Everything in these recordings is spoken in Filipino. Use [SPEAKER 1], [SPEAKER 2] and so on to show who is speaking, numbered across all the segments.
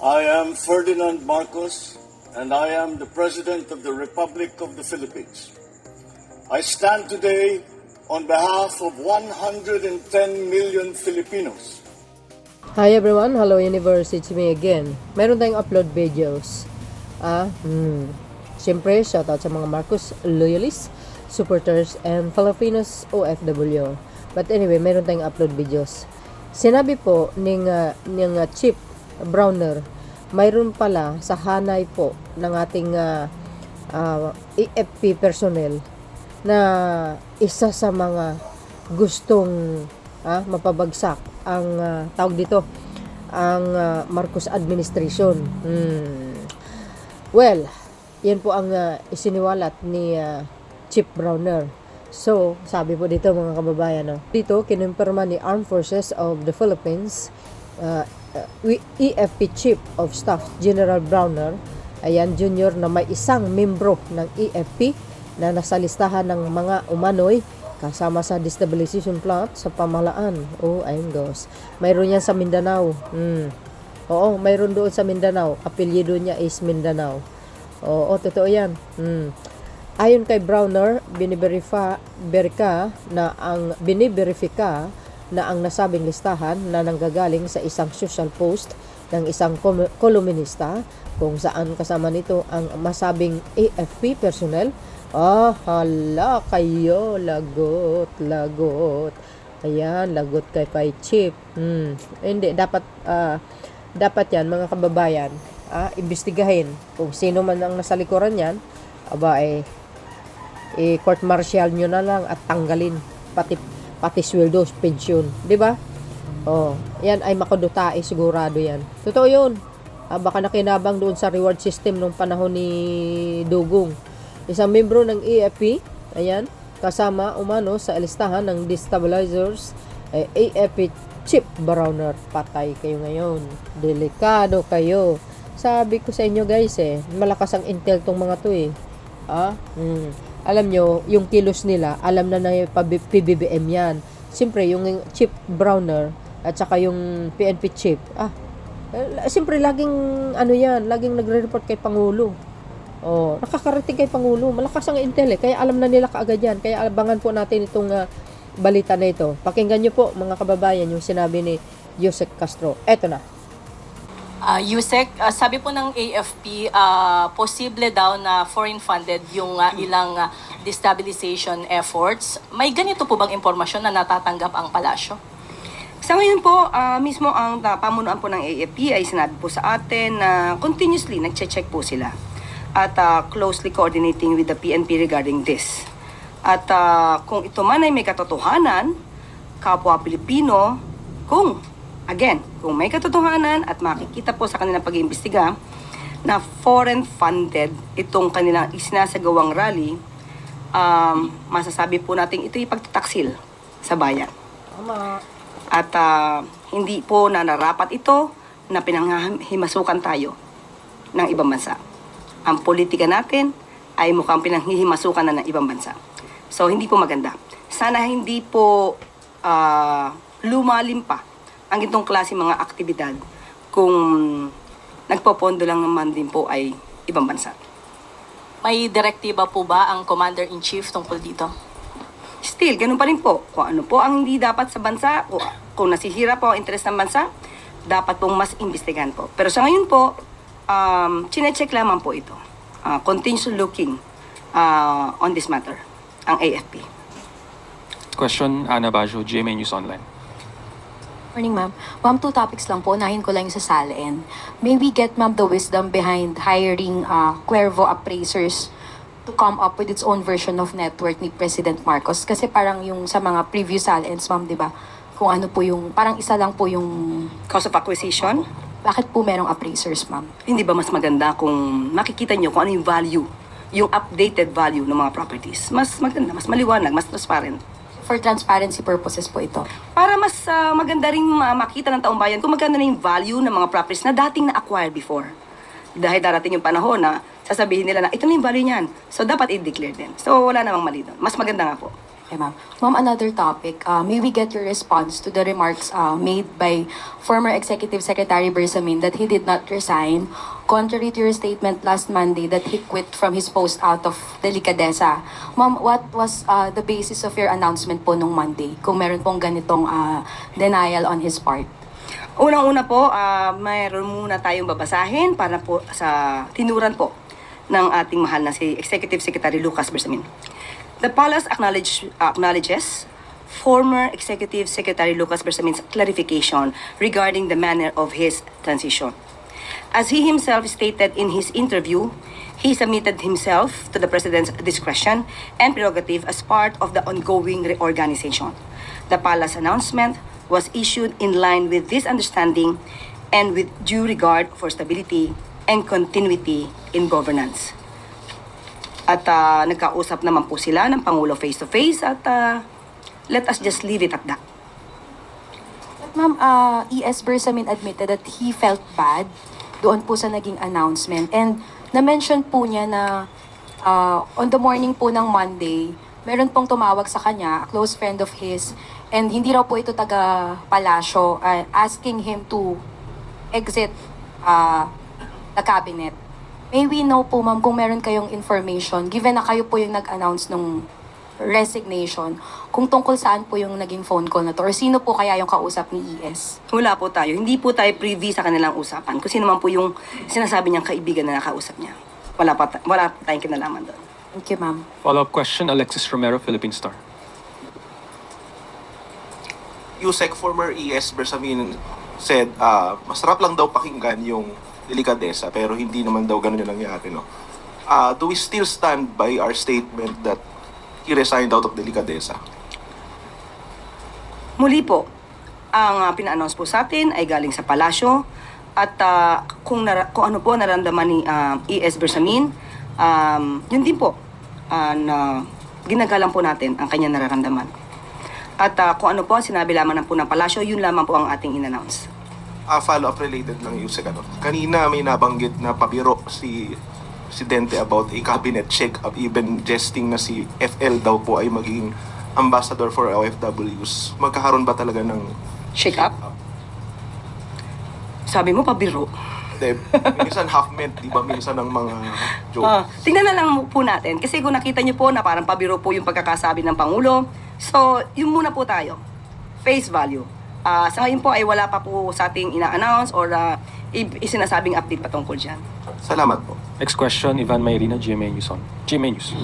[SPEAKER 1] I am Ferdinand Marcos, and I am the President of the Republic of the Philippines. I stand today on behalf of 110 million Filipinos.
[SPEAKER 2] Hi everyone, hello universe, it's me again. Meron tayong upload videos. Siyempre, shoutout sa mga Marcos loyalists, supporters, and Filipinos OFW. But anyway, meron tayong upload videos. Sinabi po ng Chief Browner, mayroon pala sa hanay po ng ating AFP personnel na isa sa mga gustong mapabagsak ang tawag dito ang Marcos administration. Well, yan po ang isiniwalat ni Chief Browner. So, sabi po dito mga kababayan, dito kinumpirma ni Armed Forces of the Philippines EFP Chief of Staff General Browner, ayan, junior, na may isang membro ng EFP na nasa listahan ng mga umano'y kasama sa destabilization plot sa pamahalaan. Oh, ayun goes. Mayroon yan sa Mindanao. Oo, mayroon doon sa Mindanao. Apelyido niya is Mindanao. Oo, totoo yan. Ayon kay Browner, biniberifika na ang nasabing listahan na nanggagaling sa isang social post ng isang kolumnista kung saan kasama nito ang masabing AFP personnel. Hala kayo, lagot. Ayan, lagot kay Chief. Hindi, dapat yan mga kababayan, imbestigahin kung sino man ang nasa likuran yan. Aba, court martial nyo na lang at tanggalin pati sweldo, pensyon, di ba? Yan ay makudutai, sigurado yan. Totoo yun. Baka nakinabang doon sa reward system nung panahon ni Dugong. Isang membro ng AFP, ayan, kasama umano sa listahan ng destabilizers, AFP Chief Browner. Patay kayo ngayon. Delikado kayo. Sabi ko sa inyo guys, malakas ang intel tong mga to Alam nyo, yung kilos nila, alam na yung PBBM yan. Siyempre, yung Chief Browner at saka yung PNP Chief, siyempre, laging laging nagre-report kay Pangulo. Nakakarating kay Pangulo. Malakas ang intel kaya alam na nila kaagad yan. Kaya abangan po natin itong balita na ito. Pakinggan nyo po, mga kababayan, yung sinabi ni Yusek Castro. Eto na.
[SPEAKER 3] Yusek, sabi po ng AFP, posible daw na foreign funded yung ilang destabilization efforts. May ganito po bang impormasyon na natatanggap ang palasyo?
[SPEAKER 4] Sa ngayon po, mismo ang pamunuan po ng AFP ay sinabi po sa atin na continuously nagche-check po sila at closely coordinating with the PNP regarding this. At kung ito man ay may katotohanan, kapwa Pilipino, kung may katotohanan at makikita po sa kanilang pag-iimbestiga na foreign funded itong kanilang isinasagawang rally, masasabi po natin ito'y pagtataksil sa bayan. At hindi po na narapat ito na pinanghimasukan tayo ng ibang bansa. Ang politika natin ay mukhang pinanghihimasukan na ng ibang bansa. So, hindi po maganda. Sana hindi po lumalim pa ang itong klase mga aktibidad kung nagpopondo lang naman din po ay ibang bansa.
[SPEAKER 3] May direktiba po ba ang Commander-in-Chief tungkol dito?
[SPEAKER 4] Still, ganun pa rin po. Kung ano po ang hindi dapat sa bansa, kung nasisira po ang interes ng bansa, dapat pong mas imbestigahan po. Pero sa ngayon po, chinecheck lamang po ito. Continuous looking on this matter, ang AFP.
[SPEAKER 5] Question, Ana Bajo, GMA News Online.
[SPEAKER 6] Morning, ma'am. Ma'am, 2 topics lang po. Unahin ko lang yung sa SALN. May we get, ma'am, the wisdom behind hiring Cuervo appraisers to come up with its own version of network ni President Marcos? Kasi parang yung sa mga previous SALNs, ma'am, di ba? Kung ano po yung, parang isa lang po yung
[SPEAKER 4] Cost of acquisition?
[SPEAKER 6] Bakit po merong appraisers, ma'am?
[SPEAKER 4] Hindi ba mas maganda kung makikita nyo kung ano yung value, yung updated value ng mga properties? Mas maganda, mas maliwanag, mas transparent.
[SPEAKER 6] For transparency purposes po ito.
[SPEAKER 4] Para mas maganda rin makita ng taong bayan kung magkano na yung value ng mga properties na dating na-acquire before. Dahil darating yung panahon na sasabihin nila na ito na yung value niyan. So, dapat i-declare din. So, wala namang mali doon. Mas maganda nga po.
[SPEAKER 6] Okay, ma'am. Ma'am, another topic. May we get your response to the remarks made by former Executive Secretary Bersamin that he did not resign, contrary to your statement last Monday that he quit from his post out of delicadeza. Ma'am, what was the basis of your announcement po nung Monday? Kung meron pong ganitong denial on his part.
[SPEAKER 4] Unang-una po, mayroon muna tayong babasahin para po sa tinuran po ng ating mahal na si Executive Secretary Lucas Bersamin. The palace acknowledges former Executive Secretary Lucas Bersamin's clarification regarding the manner of his transition. As he himself stated in his interview, he submitted himself to the President's discretion and prerogative as part of the ongoing reorganization. The palace announcement was issued in line with this understanding and with due regard for stability and continuity in governance. At nagkausap naman po sila ng Pangulo face-to-face at let us just leave it at that.
[SPEAKER 6] But ma'am, E.S. Bersamin admitted that he felt bad doon po sa naging announcement. And na-mention po niya na on the morning po ng Monday, meron pong tumawag sa kanya, a close friend of his, and hindi raw po ito taga palasyo, asking him to exit the cabinet. May we know po ma'am kung meron kayong information, given na kayo po yung nag-announce ng resignation, kung tungkol saan po yung naging phone call na to, or sino po kaya yung kausap ni ES?
[SPEAKER 4] Wala po tayo. Hindi po tayo privy sa kanilang usapan. Kung sino man po yung sinasabi niyang kaibigan na nakausap niya. Wala po tayong kinalaman doon.
[SPEAKER 6] Thank you, ma'am.
[SPEAKER 5] Follow-up question, Alexis Romero, Philippine Star.
[SPEAKER 7] Yusek, former ES Bersamin said, masarap lang daw pakinggan yung delikadesa, pero hindi naman daw ganun yung nangyari, no? Do we still stand by our statement that he resigned out of delikadesa?
[SPEAKER 4] Muli po, ang pina-announce po sa atin ay galing sa palasyo at kung ano po naramdaman ni ES Bersamin, yun din po na ginagalang po natin ang kanyang nararamdaman. At kung ano po ang sinabi lamang po ng palasyo, yun lamang po ang ating in-announce.
[SPEAKER 7] Follow-up related lang, Yusek, ano? Kanina may nabanggit na pabiro si Presidente about a cabinet shake-up, even jesting na si FL daw po ay magiging ambassador for OFWs. Magkakaroon ba talaga ng
[SPEAKER 4] Shake up? Sabi mo, pabiro.
[SPEAKER 7] Minsan half-meant, di ba? Minsan ng mga joke.
[SPEAKER 4] Tingnan na lang po natin. Kasi kung nakita niyo po na parang pabiro po yung pagkakasabi ng Pangulo, so yun muna po tayo. Face value. Sa ngayon po ay wala pa po sa ating ina-announce or isinasabing update patungkol dyan.
[SPEAKER 7] Salamat po.
[SPEAKER 5] Next question, Ivan Mayrina, GMA News. GMA News.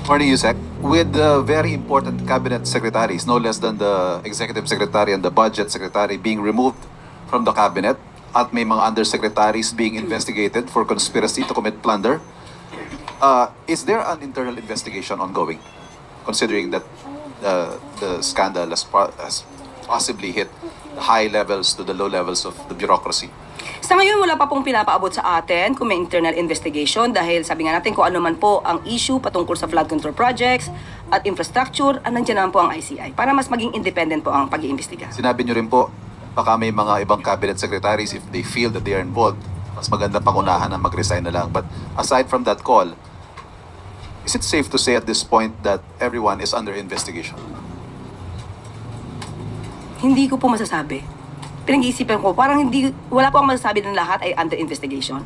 [SPEAKER 8] Morning, Yusek. With the very important cabinet secretaries, no less than the executive secretary and the budget secretary being removed from the cabinet at may mga undersecretaries being investigated for conspiracy to commit plunder, is there an internal investigation ongoing, considering that the scandal has possibly hit the high levels to the low levels of the bureaucracy?
[SPEAKER 4] Sa ngayon, wala pa pong pinapaabot sa atin kung may internal investigation dahil sabi nga natin kung ano man po ang issue patungkol sa flood control projects at infrastructure, nandiyan naman po ang ICI para mas maging independent po ang pag-iimbestiga.
[SPEAKER 8] Sinabi niyo rin po, baka may mga ibang cabinet secretaries, if they feel that they are involved, mas maganda pangunahan na mag-resign na lang. But aside from that call, is it safe to say at this point that everyone is under investigation?
[SPEAKER 4] Hindi ko po masasabi. Pinag-iisipan ko, parang wala po akong masasabi na lahat ay under investigation.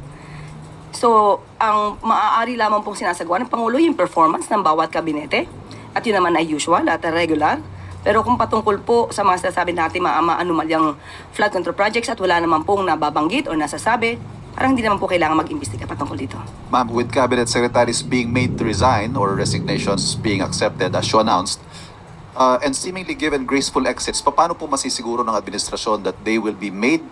[SPEAKER 4] So, ang maaari lamang pong sinasagawa ng Pangulo yung performance ng bawat kabinete. At yun naman ay usual at regular. Pero kung patungkol po sa mga sinasabi natin mga anomalyang flood control projects at wala naman pong nababanggit o nasasabi, parang hindi naman po kailangan mag-imbestiga patungkol dito.
[SPEAKER 8] Ma'am, with cabinet secretaries being made to resign or resignations being accepted as you announced, and seemingly given graceful exits, paano po masisiguro ng administrasyon that they will be made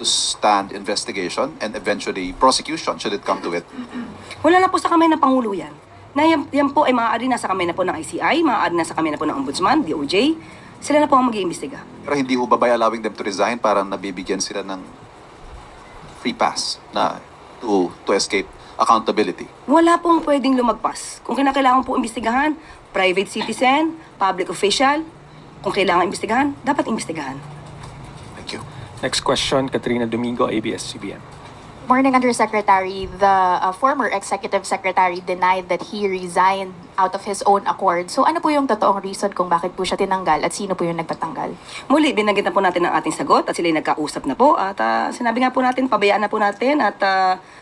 [SPEAKER 8] to stand investigation and eventually prosecution should it come to it?
[SPEAKER 4] Wala na po sa kamay ng Pangulo yan. Na yan po ay maaari na sa kamay na po ng ICI, maaari na sa kamay na po ng Ombudsman, DOJ. Sila na po ang mag-iimbestiga.
[SPEAKER 8] Pero hindi ho ba by allowing them to resign parang nabibigyan sila ng free pass na to escape accountability?
[SPEAKER 4] Wala pong pwedeng lumagpas. Kung kinakailangan po imbestigahan, private citizen, public official, kung kailangan imbestigahan, dapat imbestigahan.
[SPEAKER 8] Thank you.
[SPEAKER 5] Next question, Katrina Domingo, ABS-CBN.
[SPEAKER 9] Morning, Undersecretary. The former Executive Secretary denied that he resigned
[SPEAKER 6] out of his own accord. So ano po yung totoong reason kung bakit po siya tinanggal at sino po yung nagpatanggal?
[SPEAKER 4] Muli, binanggit na po natin ang ating sagot at sila nagkausap na po at sinabi nga po natin, pabayaan na po natin at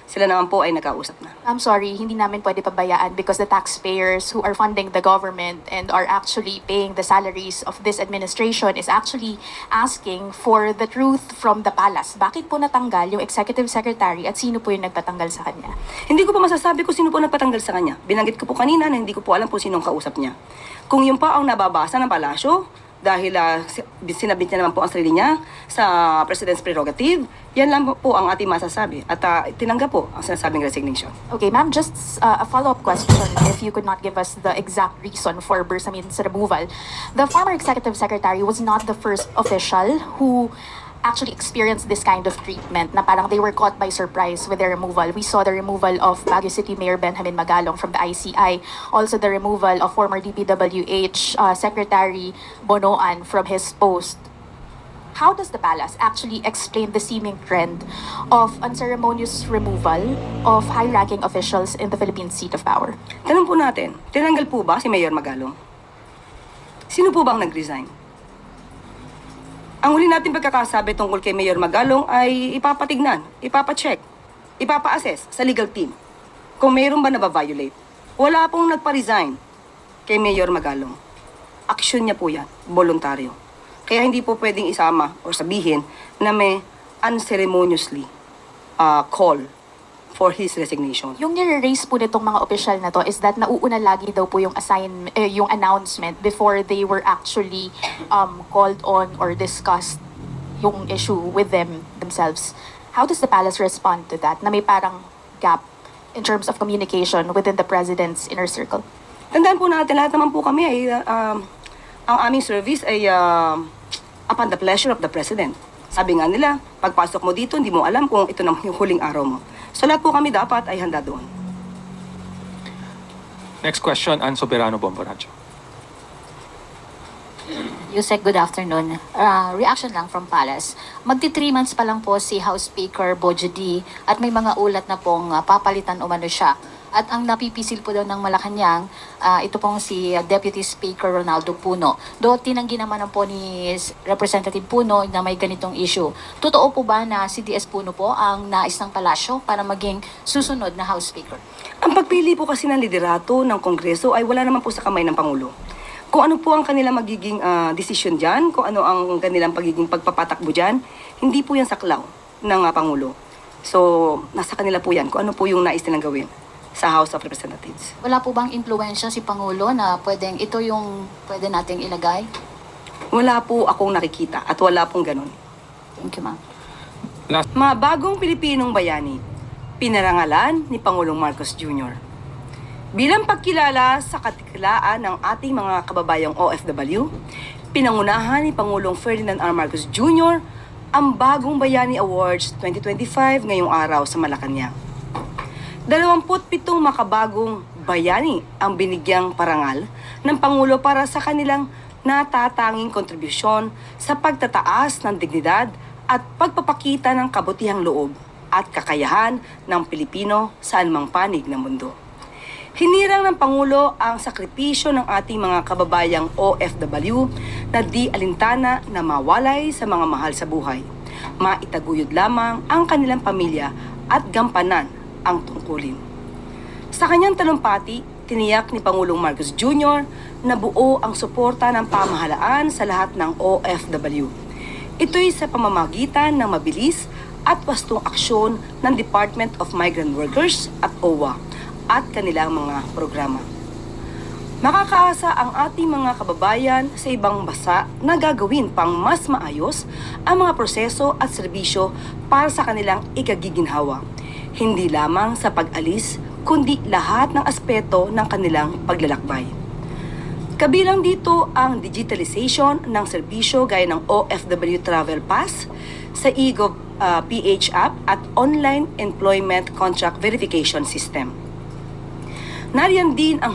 [SPEAKER 4] sila naman po ay nagkausap na.
[SPEAKER 6] I'm sorry, hindi namin pwede pabayaan because the taxpayers who are funding the government and are actually paying the salaries of this administration is actually asking for the truth from the palace. Bakit po natanggal yung executive secretary at sino po yung nagpatanggal sa kanya?
[SPEAKER 4] Hindi ko pa masasabi kung sino po nagpatanggal sa kanya. Binanggit ko po kanina na hindi ko po alam po sinong kausap niya. Kung yun pa ang nababasa ng palasyo, dahil sinabit niya naman po ang sarili niya sa President's prerogative, yan lang po ang ating masasabi. At tinanggap po ang sinasabing resignation.
[SPEAKER 6] Okay, ma'am, just a follow-up question. If you could not give us the exact reason for Bersamin's removal. The former executive secretary was not the first official who actually experienced this kind of treatment na parang they were caught by surprise with their removal. We saw the removal of Baguio City Mayor Benjamin Magalong from the ICI. Also the removal of former DPWH Secretary Bonoan from his post. How does the palace actually explain the seeming trend of unceremonious removal of high-ranking officials in the Philippine seat of power?
[SPEAKER 4] Tanong po natin, tinanggal po ba si Mayor Magalong? Sino po bang nag-resign? Ang huli natin pagkakasabi tungkol kay Mayor Magalong ay ipapatignan, ipapacheck, ipapa-assess sa legal team kung mayroon ba nababiolate. Wala pong nagpa-resign kay Mayor Magalong. Aksyon niya po yan, voluntaryo. Kaya hindi po pwedeng isama o sabihin na may unceremoniously call for his resignation.
[SPEAKER 6] Yung nire-raise po nitong mga opisyal na to is that nauuna lagi daw po yung yung announcement before they were actually called on or discussed yung issue with themselves. How does the palace respond to that? Na may parang gap in terms of communication within the president's inner circle?
[SPEAKER 4] Tandaan po natin, lahat naman po kami ay ang aming service ay upon the pleasure of the president. Sabi nga nila, pagpasok mo dito, hindi mo alam kung ito na yung huling araw mo. So lahat po kami dapat ay handa doon.
[SPEAKER 5] Next question, Ann Soberano, Bomboradio.
[SPEAKER 9] Yusek, good afternoon. Reaction lang from Palace. Magti 3 months pa lang po si House Speaker Bojo D at may mga ulat na pong papalitan umano siya. At ang napipisil po daw ng Malacanang, ito pong si Deputy Speaker Ronaldo Puno. Doon tinanggi naman po ni Representative Puno na may ganitong issue. Totoo po ba na si DS Puno po ang nais ng palasyo para maging susunod na House Speaker?
[SPEAKER 4] Ang pagpili po kasi ng liderato ng Kongreso ay wala naman po sa kamay ng Pangulo. Kung ano po ang kanilang magiging decision dyan, kung ano ang kanilang pagiging pagpapatakbo dyan, hindi po yan saklaw ng Pangulo. So, nasa kanila po yan, kung ano po yung nais nilang gawin sa House of Representatives.
[SPEAKER 9] Wala po bang impluensya si Pangulo na pwedeng ito yung pwede nating ilagay?
[SPEAKER 4] Wala po akong nakikita at wala pong ganun.
[SPEAKER 9] Thank you, ma'am.
[SPEAKER 4] Mga bagong Pilipinong bayani, pinarangalan ni Pangulong Marcos Jr. Bilang pagkilala sa katikilaan ng ating mga kababayang OFW, pinangunahan ni Pangulong Ferdinand R. Marcos Jr. ang Bagong Bayani Awards 2025 ngayong araw sa Malacanang. 27 makabagong bayani ang binigyang parangal ng Pangulo para sa kanilang natatanging kontribusyon sa pagtataas ng dignidad at pagpapakita ng kabutihang loob at kakayahan ng Pilipino sa anumang panig ng mundo. Hinirang ng Pangulo ang sakripisyo ng ating mga kababayang OFW na di alintana na mawalay sa mga mahal sa buhay. Maitaguyod lamang ang kanilang pamilya at gampanan ang tungkulin. Sa kanyang talumpati, tiniyak ni Pangulong Marcos Jr. na buo ang suporta ng pamahalaan sa lahat ng OFW. Ito'y sa pamamagitan ng mabilis at wastong aksyon ng Department of Migrant Workers at OWA at kanilang mga programa. Makakaasa ang ating mga kababayan sa ibang bansa na gagawin pang mas maayos ang mga proseso at serbisyo para sa kanilang ikagiginhawa. Hindi lamang sa pag-alis, kundi lahat ng aspeto ng kanilang paglalakbay. Kabilang dito ang digitalization ng serbisyo gaya ng OFW Travel Pass sa eGov PH app at online employment contract verification system. Nariyan din ang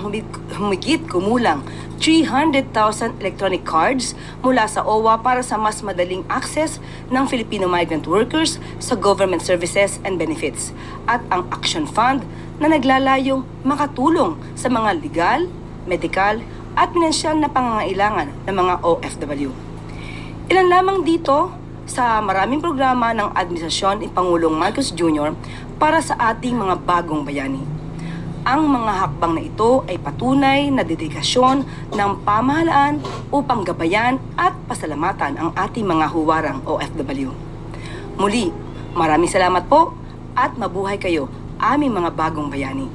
[SPEAKER 4] humigit kumulang 300,000 electronic cards mula sa OWA para sa mas madaling access ng Filipino migrant workers sa government services and benefits at ang Action Fund na naglalayong makatulong sa mga legal, medikal at pinansyal na pangangailangan ng mga OFW. Ilan lamang dito sa maraming programa ng administrasyon ni Pangulong Marcos Jr. para sa ating mga bagong bayani. Ang mga hakbang na ito ay patunay na dedikasyon ng pamahalaan upang gabayan at pasalamatan ang ating mga huwarang OFW. Muli, maraming salamat po at mabuhay kayo, aming mga bagong bayani.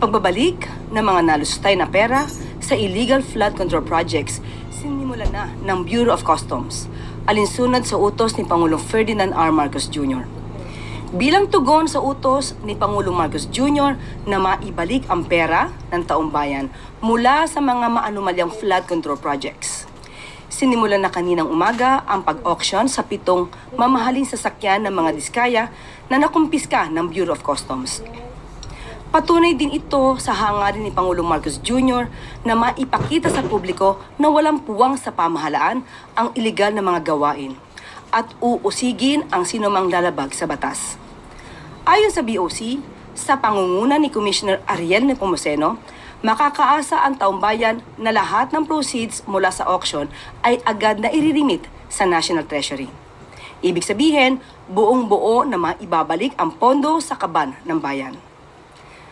[SPEAKER 4] Pagbabalik ng mga nalustay na pera sa illegal flood control projects, sinimulan na ng Bureau of Customs, alinsunod sa utos ni Pangulong Ferdinand R. Marcos Jr. Bilang tugon sa utos ni Pangulong Marcos Jr. na maibalik ang pera ng taong bayan mula sa mga maanumalyang flood control projects. Sinimulan na kaninang umaga ang pag-auction sa 7 mamahaling sasakyan ng mga diskaya na nakumpiska ng Bureau of Customs. Patunay din ito sa hangarin ni Pangulong Marcos Jr. na maipakita sa publiko na walang puwang sa pamahalaan ang iligal na mga gawain at uusigin ang sinumang lalabag sa batas. Ayon sa BOC, sa pangunguna ni Commissioner Ariel Nepomuceno, makakaasa ang taong bayan na lahat ng proceeds mula sa auction ay agad na iririmit sa National Treasury. Ibig sabihin, buong-buo na maibabalik ang pondo sa kaban ng bayan.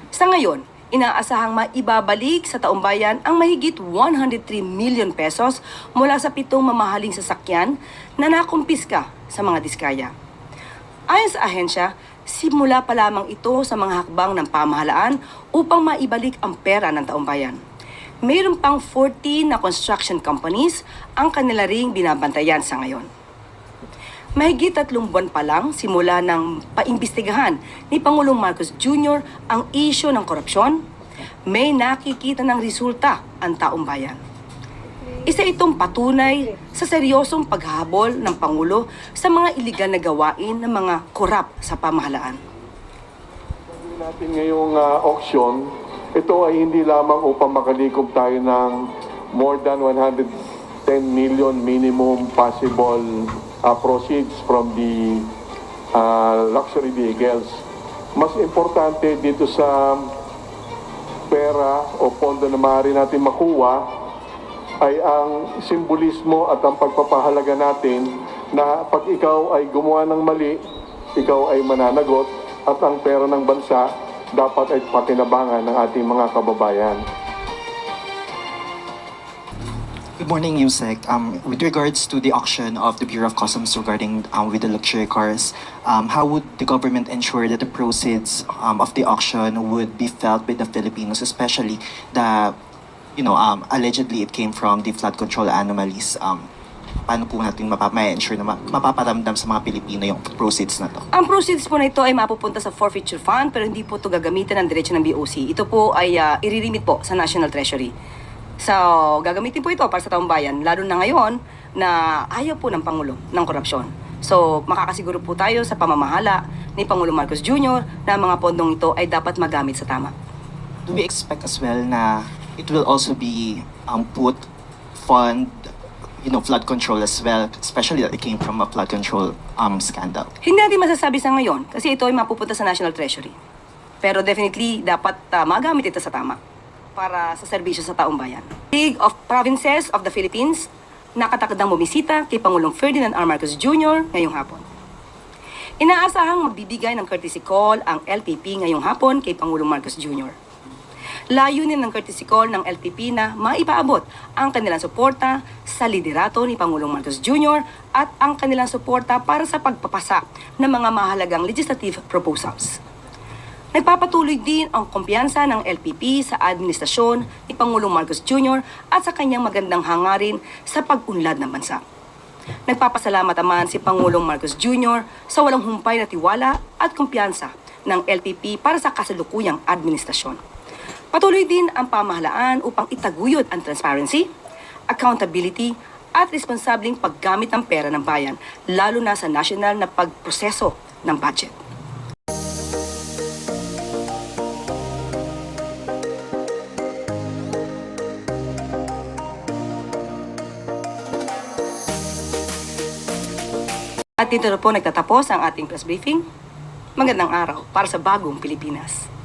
[SPEAKER 4] Sa ngayon, inaasahang maibabalik sa taong bayan ang mahigit 103 million pesos mula sa 7 mamahaling sasakyan na nakumpiska sa mga diskaya. Ayon sa ahensya, simula pa lamang ito sa mga hakbang ng pamahalaan upang maibalik ang pera ng taong bayan. Mayroon pang 14 na construction companies ang kanila ring binabantayan sa ngayon. Mahigit 3 buwan pa lang simula ng paimbestigahan ni Pangulong Marcos Jr. ang isyu ng korupsyon, may nakikita ng resulta ang taong bayan. Isa itong patunay sa seryosong paghahabol ng Pangulo sa mga iligal na gawain ng mga korap sa pamahalaan.
[SPEAKER 10] Natin ngayong auction, ito ay hindi lamang upang makalikom tayo ng more than 110 million minimum possible proceeds from the luxury vehicles. Mas importante dito sa pera o pondo na maaari natin makuha ay ang simbolismo at ang pagpapahalaga natin na pag ikaw ay gumawa ng mali, ikaw ay mananagot at ang pera ng bansa dapat ay pakinabangan ng ating mga kababayan.
[SPEAKER 11] Good morning, Yusek. With regards to the auction of the Bureau of Customs regarding with the luxury cars, how would the government ensure that the proceeds of the auction would be felt by the Filipinos, especially the, allegedly it came from the flood control anomalies? Paano po natin ma-ensure na mapaparamdam sa mga Pilipino yung proceeds na to?
[SPEAKER 4] Ang proceeds po na ito ay mapupunta sa forfeiture fund pero hindi po ito gagamitin ng diretso ng BOC. Ito po ay iririmit po sa National Treasury. So, gagamitin po ito para sa taong bayan, lalo na ngayon na ayaw po ng Pangulo ng korupsyon. So, makakasiguro po tayo sa pamamahala ni Pangulong Marcos Jr. na mga pondong ito ay dapat magamit sa tama.
[SPEAKER 11] Do we expect as well na it will also be fund flood control as well, especially that it came from a flood control scandal? Hindi
[SPEAKER 4] natin masasabi sa ngayon kasi ito ay mapupunta sa National Treasury. Pero definitely dapat magamit ito sa tama para sa serbisyo sa taong bayan. League of Provinces of the Philippines nakatakdang bumisita kay Pangulong Ferdinand R. Marcos Jr. ngayong hapon. Inaasahang magbibigay ng courtesy call ang LPP ngayong hapon kay Pangulong Marcos Jr. Layunin ng courtesy call ng LPP na maipaabot ang kanilang suporta sa liderato ni Pangulong Marcos Jr. at ang kanilang suporta para sa pagpapasa ng mga mahalagang legislative proposals. Nagpapatuloy din ang kumpiyansa ng LPP sa administrasyon ni Pangulong Marcos Jr. at sa kanyang magandang hangarin sa pag-unlad ng bansa. Nagpapasalamat naman si Pangulong Marcos Jr. sa walang humpay na tiwala at kumpiyansa ng LPP para sa kasalukuyang administrasyon. Patuloy din ang pamahalaan upang itaguyod ang transparency, accountability at responsableng paggamit ng pera ng bayan, lalo na sa nasyonal na pagproseso ng budget. At dito na po nagtatapos ang ating press briefing. Magandang araw para sa bagong Pilipinas.